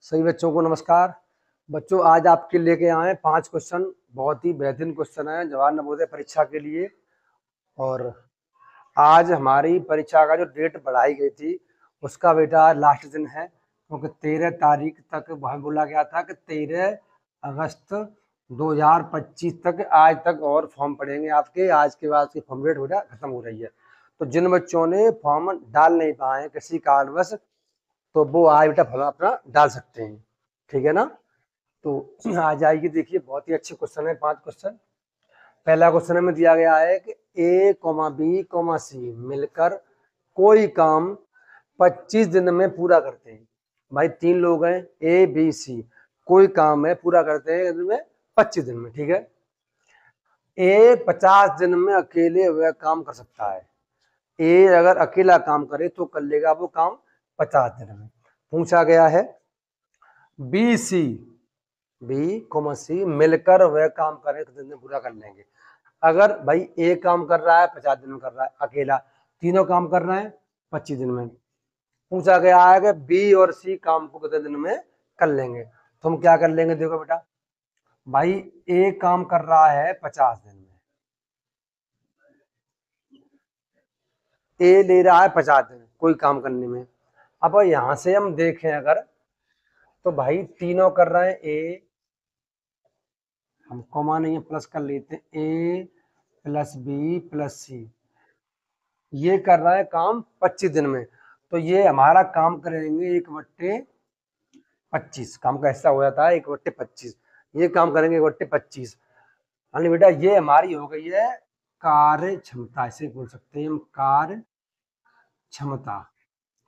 सभी बच्चों को नमस्कार। बच्चों आज आपके लेके आए 5 क्वेश्चन, बहुत ही बेहतरीन क्वेश्चन है जवाहर नवोदय परीक्षा के लिए। और आज हमारी परीक्षा का जो डेट बढ़ाई गई थी उसका बेटा आज लास्ट दिन है, क्योंकि 13 तारीख तक वह बोला गया था कि 13 अगस्त 2025 तक आज तक और फॉर्म पड़ेंगे आपके। आज के बाद की फॉर्म डेट बेटा खत्म हो रही है, तो जिन बच्चों ने फॉर्म डाल नहीं पाए किसी कारणवश तो वो आज बेटा फॉर्म अपना डाल सकते हैं, ठीक है ना। तो आ जाइए, देखिए बहुत ही अच्छे क्वेश्चन है 5 क्वेश्चन। पहला क्वेश्चन में दिया गया है कि ए कॉमा बी कॉमा सी मिलकर कोई काम 25 दिन में पूरा करते हैं। भाई 3 लोग हैं ए बी सी, कोई काम है पूरा करते हैं दिन में 25 दिन में, ठीक है। ए 50 दिन में अकेले वह काम कर सकता है। ए अगर अकेला काम करे तो कर लेगा वो काम 50 दिन में। पूछा गया है बी सी, बी कॉमा सी मिलकर वह काम करें कितने दिन में पूरा कर लेंगे। अगर भाई ए काम कर रहा है 50 दिन में कर रहा है अकेला, तीनों काम कर रहे हैं 25 दिन में। पूछा गया है कि बी और सी काम को कितने दिन में कर लेंगे, तो हम क्या कर लेंगे। देखो बेटा, भाई ए काम कर रहा है 50 दिन में, ए ले रहा है 50 दिन कोई काम करने में। अब यहां से हम देखें अगर, तो भाई तीनों कर रहे हैं ए, हम कॉमा नहीं है प्लस कर लेते हैं, ए प्लस बी प्लस सी, ये कर रहा है काम 25 दिन में। तो ये हमारा काम करेंगे 1/25, काम का हिस्सा हो जाता है 1/25, ये काम करेंगे 1/25। यानी बेटा ये हमारी हो गई है कार्य क्षमता, इसे बोल सकते हैं हम कार्य क्षमता।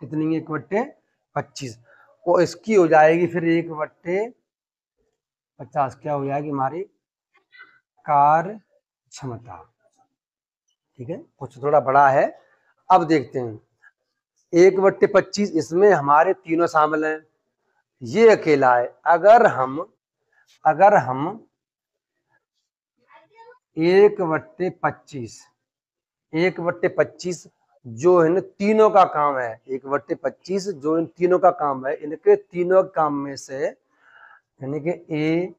कितनी है 1/25, वो इसकी हो जाएगी फिर 1/50, क्या हो जाएगी हमारी कार्य क्षमता, ठीक है। कुछ थोड़ा बड़ा है। अब देखते हैं 1/25, इसमें हमारे तीनों शामिल हैं, ये अकेला है। अगर हम 1/25, 1/25 जो इन तीनों का काम है, 1/25 जो इन तीनों का काम है, इनके तीनों काम में से यानी कि ए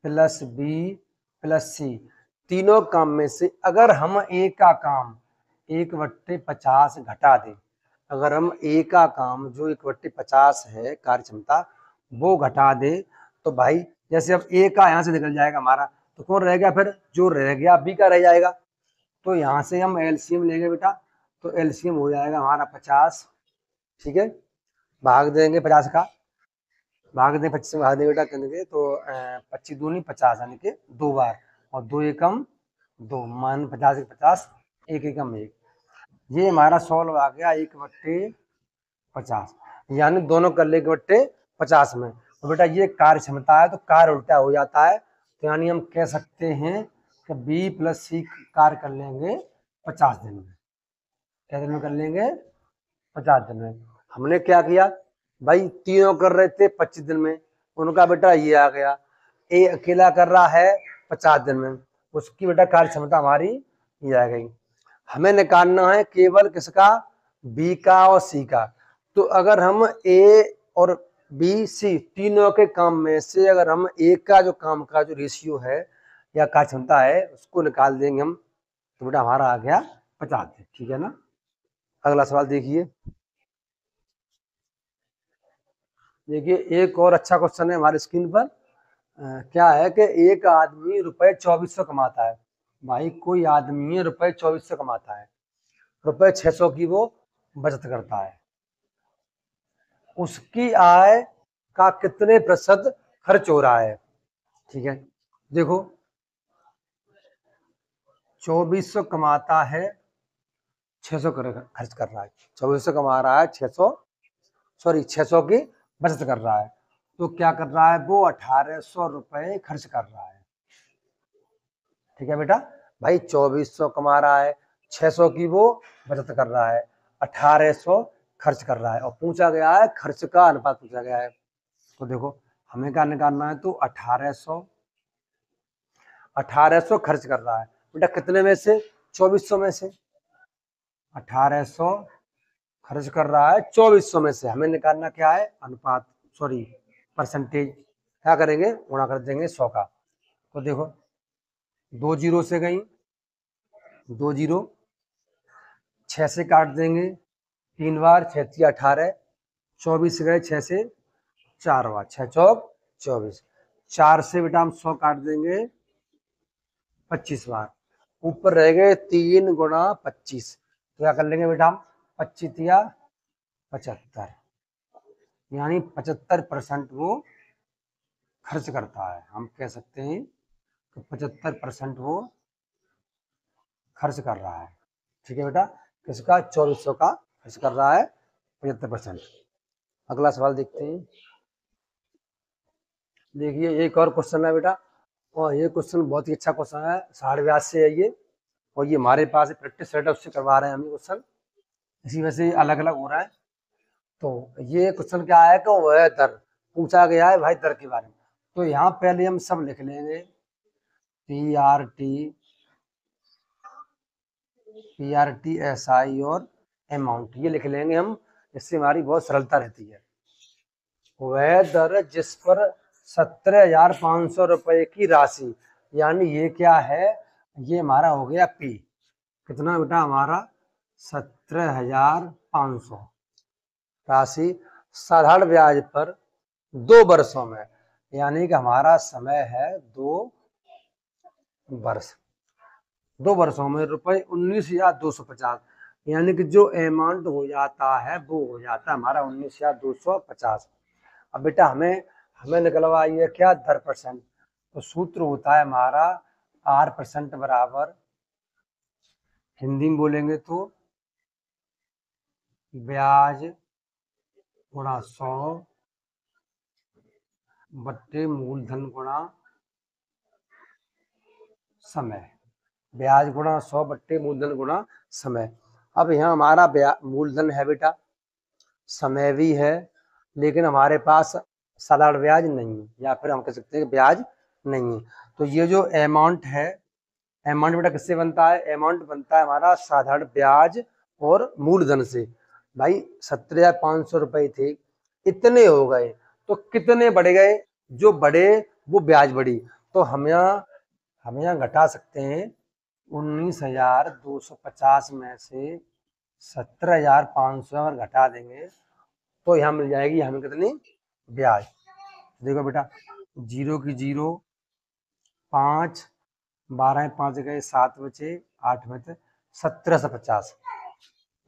प्लस बी प्लस सी, तीनों काम में से अगर हम ए का काम 1/50 घटा दें, अगर हम ए का काम जो 1/50 है कार्य क्षमता वो घटा दें, तो भाई जैसे अब ए का यहाँ से निकल जाएगा हमारा, तो कौन रह गया फिर, जो रह गया बी का रह जाएगा। तो यहाँ से हम एलसीएम लेंगे बेटा, तो एलसीएम हो जाएगा हमारा 50, ठीक है। भाग देंगे 50 का, भाग दें 25 में भाग दें बेटा करेंगे तो 25 दूनी 50 यानी कि 2 बार, और 2 एकम 2 मान 50 50, 1 एकम 1, ये हमारा सॉल्व आ गया 1/50, यानी दोनों कर ले 1/50 में। तो बेटा ये कार्य क्षमता है, तो कार्य उल्टा हो जाता है, तो यानी हम कह सकते हैं कि बी प्लस सी कार्य कर लेंगे 50 दिन में। क्या दिन में कर लेंगे 50 दिन में। हमने क्या किया भाई, तीनों कर रहे थे 25 दिन में, उनका बेटा ये आ गया, ए अकेला कर रहा है 50 दिन में, उसकी बेटा कार्य क्षमता हमारी ये आ गई। हमें निकालना है केवल किसका, बी का और सी का। तो अगर हम ए और बी सी तीनों के काम में से अगर हम ए का जो काम का जो रेशियो है या कार्य क्षमता है उसको निकाल देंगे हम, तो बेटा हमारा आ गया 50 दिन, ठीक है ना। अगला सवाल देखिए, देखिए एक और अच्छा क्वेश्चन है हमारे स्क्रीन पर। क्या है कि एक आदमी रुपए 2400 कमाता है। भाई कोई आदमी रुपए 2400 कमाता है, रुपए 600 की वो बचत करता है, उसकी आय का कितने प्रतिशत खर्च हो रहा है, ठीक है। देखो 2400 कमाता है, 600 खर्च कर रहा है, 2400 कमा रहा है, 600 की बचत कर रहा है, तो क्या कर रहा है वो 1800 रुपए खर्च कर रहा है, ठीक है बेटा। भाई 2400 कमा रहा है, 600 की वो बचत कर रहा है, 1800 खर्च कर रहा है, और पूछा गया है खर्च का अनुपात पूछा गया है। तो देखो हमें क्या निकालना है, तो 1800 खर्च कर रहा है बेटा कितने में से, 2400 में से। 1800 खर्च कर रहा है 2400 में से, हमें निकालना क्या है अनुपात, सॉरी परसेंटेज क्या करेंगे, गुणा कर देंगे 100 का। तो देखो 2 जीरो से गई, 2 जीरो, 6 से काट देंगे 3 बार, 6 3 18, 24 से गए 6 से 4 बार, 6 चौक 24, 4 से बेटा हम 100 काट देंगे 25 बार, ऊपर रह गए 3 गुणा 25, तो क्या कर लेंगे बेटा हम 25 या 75, यानी 75% वो खर्च करता है। हम कह सकते हैं कि 75% वो खर्च कर रहा है। ठीक है बेटा, किसका 2400 का खर्च कर रहा है 75%। अगला सवाल देखते हैं। देखिए एक और क्वेश्चन है बेटा, और ये क्वेश्चन बहुत ही अच्छा क्वेश्चन है, 60 ब्याज से है ये, और ये हमारे पास प्रैक्टिस सेट उससे करवा रहे हैं हम ये क्वेश्चन, इसी वजह से अलग अलग हो रहा है। तो ये क्वेश्चन क्या है कि वह दर पूछा गया है भाई, दर के बारे में। तो यहाँ पहले हम सब लिख लेंगे PRT SI और अमाउंट, ये लिख लेंगे हम, इससे हमारी बहुत सरलता रहती है। वह दर जिस पर 17,500 रुपए की राशि, यानी ये क्या है, ये हमारा हो गया P, कितना बेटा हमारा 17,500 राशि साधारण ब्याज पर 2 वर्षों में, यानी कि हमारा समय है 2 वर्ष, 2 वर्षों में रुपए 19,250, यानी कि जो अमाउंट हो जाता है वो हो जाता है हमारा 19,250। अब बेटा हमें हमें निकलवाइए क्या दर परसेंट, तो सूत्र होता है हमारा R% बराबर, हिंदी में बोलेंगे तो ब्याज गुणा 100 बट्टे मूलधन गुणा समय, ब्याज गुणा 100 बट्टे मूलधन गुणा समय। अब यहाँ हमारा मूलधन है बेटा, समय भी है, लेकिन हमारे पास साधारण ब्याज नहीं है, या फिर हम कह सकते हैं कि ब्याज नहीं है। तो ये जो अमाउंट है, अमाउंट बेटा किससे बनता है, अमाउंट बनता है हमारा साधारण ब्याज और मूलधन से। भाई 17,500 रुपए थे, इतने हो गए, तो कितने बढ़ गए, जो बढ़े वो ब्याज बढ़ी, तो हम यहाँ घटा सकते हैं 19,250 में से 17,500 अगर घटा देंगे तो यहाँ मिल जाएगी हमें कितनी, ब्याज। देखो बेटा 0 की 0, 5, 12 5 गए 7 बचे, 8 बचे 1750,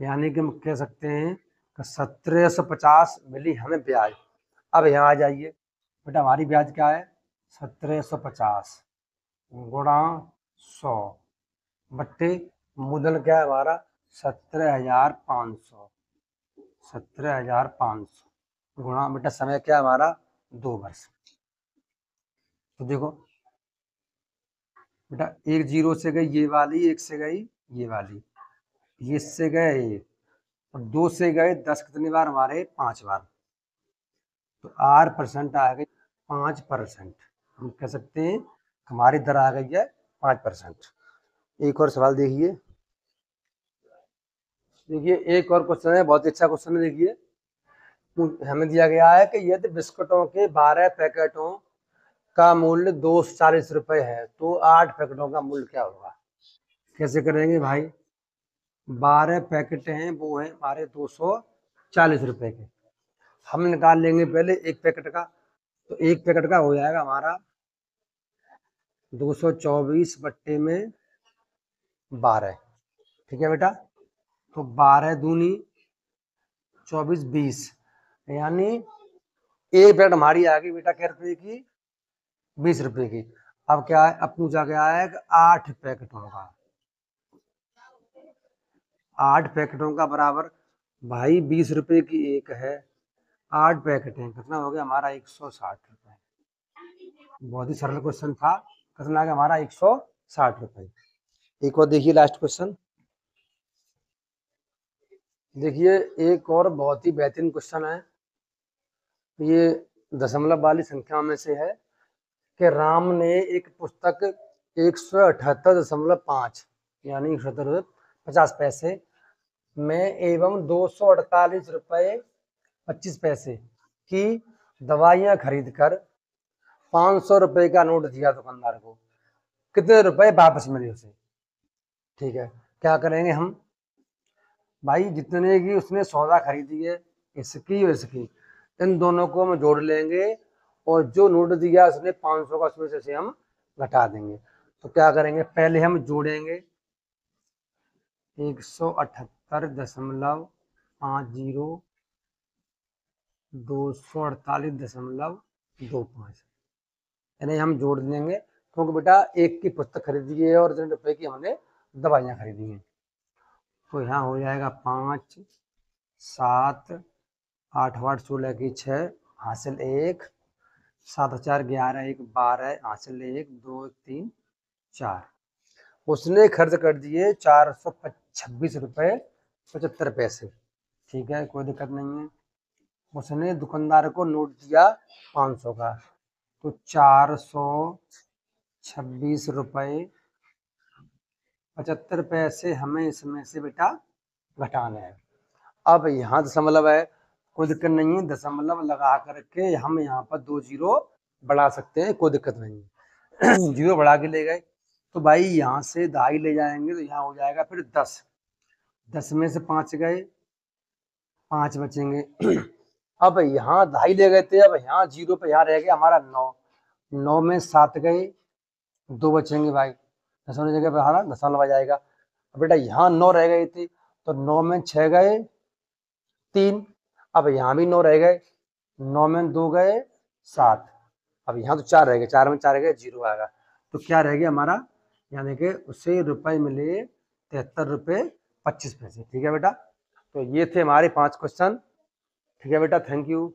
यानी कि हम कह सकते हैं कि 1750 मिली हमें ब्याज। अब यहाँ आ जाइए बेटा, हमारी ब्याज क्या है 1750 गुणा 100 बट्टे मूलधन क्या है हमारा 17,500, 17,500 गुणा बेटा समय क्या है हमारा 2 वर्ष। तो देखो बेटा 1 जीरो से गई ये वाली, 1 से गई ये वाली, ये इससे गए ये, और 2 से गए 10 कितनी बार हमारे 5 बार, तो R% आ गई 5%। हम कह सकते हैं हमारी दर आ गई है 5%। एक और सवाल देखिए, एक और क्वेश्चन है, बहुत अच्छा क्वेश्चन है। देखिए हमें दिया गया है कि यदि बिस्कुटों के 12 पैकेटों का मूल्य 240 रुपए है तो 8 पैकेटों का मूल्य क्या होगा। कैसे करेंगे भाई, 12 पैकेट हैं वो है हमारे 240 रुपए के, हम निकाल लेंगे पहले एक पैकेट का, तो एक पैकेट का हो जाएगा हमारा 224 बट्टे में 12, ठीक है बेटा, तो 12 दूनी 24 20, यानी एक पैकेट हमारी आ गई बेटा क्या रुपए की, 20 रुपए की। अब क्या है, अब पूछा गया है कि 8 पैकेटों का, 8 पैकेटों का बराबर भाई 20 रुपए की एक है, 8 पैकेट है, कितना हो गया हमारा 160 रुपए। बहुत ही सरल क्वेश्चन था, कितना आ गया हमारा 160 रुपए। एक और देखिए लास्ट क्वेश्चन, देखिए एक और बहुत ही बेहतरीन क्वेश्चन है, ये दशमलव वाली संख्या में से है कि राम ने एक पुस्तक 178.5 यानी 50 पैसे में एवं 248 रुपये 25 पैसे की दवाइयाँ खरीद कर 500 रुपए का नोट दिया दुकानदार को, कितने रुपए वापस मिले उसे? ठीक है, क्या करेंगे हम? भाई जितने की उसने सौदा खरीदी है, इसकी और इसकी, इन दोनों को हम जोड़ लेंगे और जो नोट दिया उसने 500 का, उसमें से हम घटा देंगे। तो क्या करेंगे, पहले हम जोड़ेंगे 178.50 248.25, यानी हम जोड़ देंगे, क्योंकि बेटा एक की पुस्तक खरीदी है और 3 रुपए की हमने दवाइयाँ खरीदी हैं। तो यहाँ हो जाएगा 5 7 8 8 16 की 6 हासिल 1, 7 4 11 1 12 हासिल 1 2 3 4। उसने खर्च कर दिए 426 रुपए 75 पैसे। ठीक है, कोई दिक्कत नहीं है। उसने दुकानदार को नोट दिया 500 का, तो 426 रुपए 75 पैसे हमें इसमें से बेटा घटाना है। अब यहाँ दशमलव है, कोई दिक्कत नहीं है, दशमलव लगा करके हम यहाँ पर 2 जीरो बढ़ा सकते हैं, कोई दिक्कत नहीं है। जीरो बढ़ा के ले गए, तो भाई यहाँ से 2.5 ले जाएंगे, तो यहाँ हो जाएगा फिर 10, 10 में से 5 गए, 5 बचेंगे। अब यहाँ 2.5 ले गए थे, अब यहाँ जीरो पे यहाँ रह गया हमारा 9, 9 में 7 गए, 2 बचेंगे भाई, दशमलव जगह पे हमारा दशमलव आ जाएगा। अब बेटा यहाँ 9 रह गए थे, तो 9 में 6 गए 3, अब यहाँ भी 9 रह गए, 9 में 2 गए 7, अब यहाँ तो 4 रह गए, 4 में 4 गए, जीरो आएगा। तो क्या रह गया हमारा, यानी कि उसे रुपए मिले 73 रुपए 25 पैसे। ठीक है बेटा, तो ये थे हमारे 5 क्वेश्चन। ठीक है बेटा, थैंक यू।